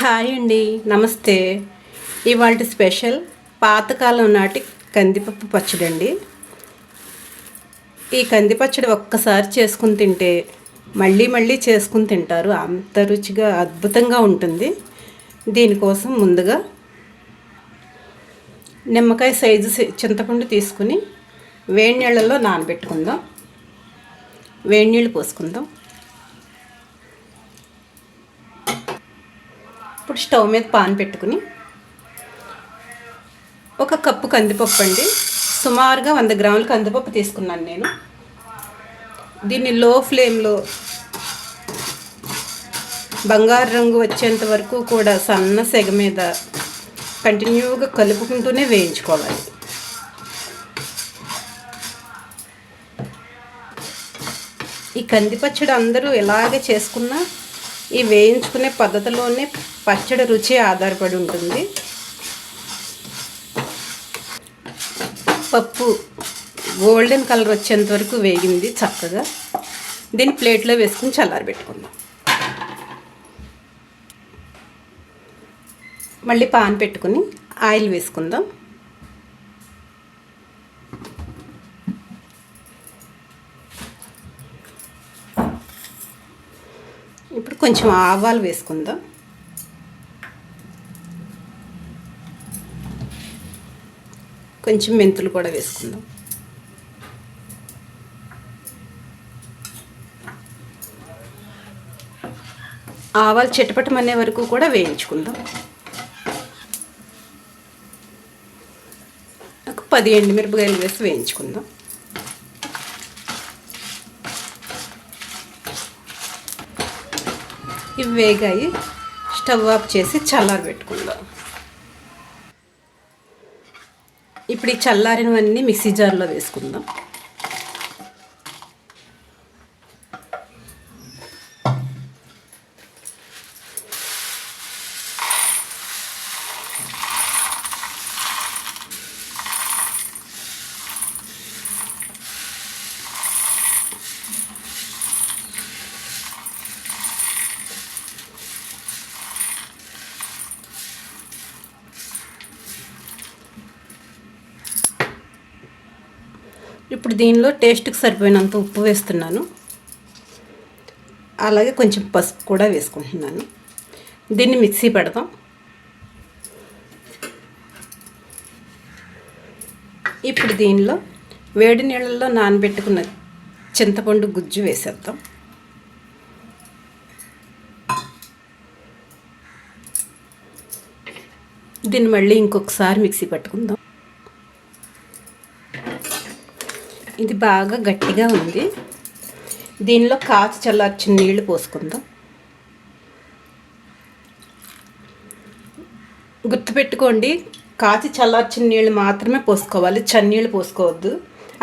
Hi అండి, నమస్తే. ఇవాళ స్పెషల్ పాతకాలం నాటి కందిపప్పు పచ్చడి అండి. ఈ కంది పచ్చడి ఒక్కసారి చేసుకుని తింటే మళ్ళీ మళ్ళీ చేసుకుని తింటారు, అంత రుచిగా అద్భుతంగా ఉంటుంది. దీనికోసం ముందుగా నిమ్మకాయ సైజు చింతపండు తీసుకుని వేడి నీళ్ళల్లో నానబెట్టుకుందాం. వేడి నీళ్ళు పోసుకుందాం. ఇప్పుడు స్టవ్ మీద పాన్ పెట్టుకుని ఒక కప్పు కందిపప్పు అండి, సుమారుగా 100 గ్రాముల కందిపప్పు తీసుకున్నాను నేను. దీన్ని లో ఫ్లేమ్లో బంగారు రంగు వచ్చేంత వరకు కూడా సన్న సెగ మీద కంటిన్యూగా కలుపుకుంటూనే వేయించుకోవాలి. ఈ కంది పచ్చడి అందరూ ఎలాగే చేసుకున్నా ఈ వేయించుకునే పద్ధతిలోనే పచ్చడి రుచి ఆధారపడి ఉంటుంది. పప్పు గోల్డెన్ కలర్ వచ్చేంత వరకు వేగింది చక్కగా. దీన్ని ప్లేట్లో వేసుకుని చల్లారబెట్టుకుందాం. మళ్ళీ పాన్ పెట్టుకుని ఆయిల్ వేసుకుందాం. ఇప్పుడు కొంచెం ఆవాలు వేసుకుందాం. కొంచెం మెంతులు కూడా వేసుకుందాం. ఆవాలు చిటపటమనే వరకు కూడా వేయించుకుందాం. ఒక 10 ఎండుమిరపకాయలు వేసి వేయించుకుందాం. ఇవి వేగాయి, స్టవ్ ఆఫ్ చేసి చల్లారబెట్టుకుందాం. ఇప్పుడు ఈ చల్లారినవన్నీ మిక్సీ జార్లో వేసుకుందాం. ఇప్పుడు దీనిలో టేస్ట్కి సరిపోయినంత ఉప్పు వేస్తున్నాను. అలాగే కొంచెం పసుపు కూడా వేసుకుంటున్నాను. దీన్ని మిక్సీ పెడదాం. ఇప్పుడు దీనిలో వేడి నీళ్ళల్లో నానబెట్టుకున్న చింతపండు గుజ్జు వేసేద్దాం. దీన్ని మళ్ళీ ఇంకొకసారి మిక్సీ పట్టుకుందాం. ఇది బాగా గట్టిగా ఉంది. దీనిలో కాచి చల్లార్చిన నీళ్లు పోసుకుందాం. గుర్తుపెట్టుకోండి, కాచి చల్లార్చిన నీళ్ళు మాత్రమే పోసుకోవాలి, చన్నీళ్ళు పోసుకోవద్దు.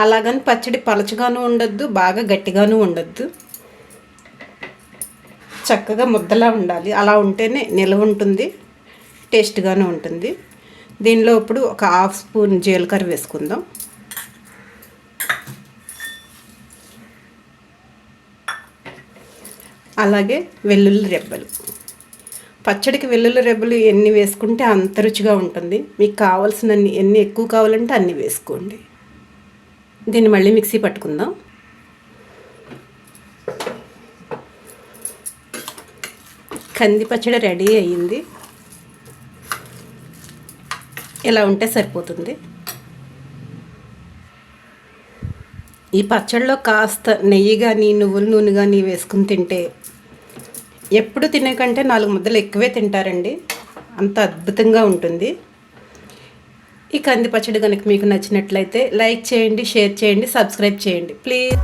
అలాగని పచ్చడి పలచగాను ఉండొద్దు, బాగా గట్టిగాను ఉండొద్దు. చక్కగా ముద్దలా ఉండాలి. అలా ఉంటేనే నిలవ ఉంటుంది, టేస్ట్గాను ఉంటుంది. దీనిలో ఇప్పుడు ఒక 1/2 స్పూన్ జీలకర్ర వేసుకుందాం. అలాగే వెల్లుల్లి రెబ్బలు. పచ్చడికి వెల్లుల్లి రెబ్బలు ఎన్ని వేసుకుంటే అంత రుచిగా ఉంటుంది. మీకు కావాల్సినన్ని, ఎన్ని ఎక్కువ కావాలంటే అన్ని వేసుకోండి. దీన్ని మళ్ళీ మిక్సీ పట్టుకుందాం. కంది పచ్చడి రెడీ అయ్యింది. ఇలా ఉంటే సరిపోతుంది. ఈ పచ్చడిలో కాస్త నెయ్యి కానీ నువ్వుల నూనె కానీ వేసుకుని తింటే ఎప్పుడు తినే కంటే 4 ముద్దలు ఎక్కువే తింటారండి. అంత అద్భుతంగా ఉంటుంది. ఈ కంది పచ్చడి కనుక మీకు నచ్చినట్లయితే లైక్ చేయండి, షేర్ చేయండి, సబ్స్క్రైబ్ చేయండి ప్లీజ్.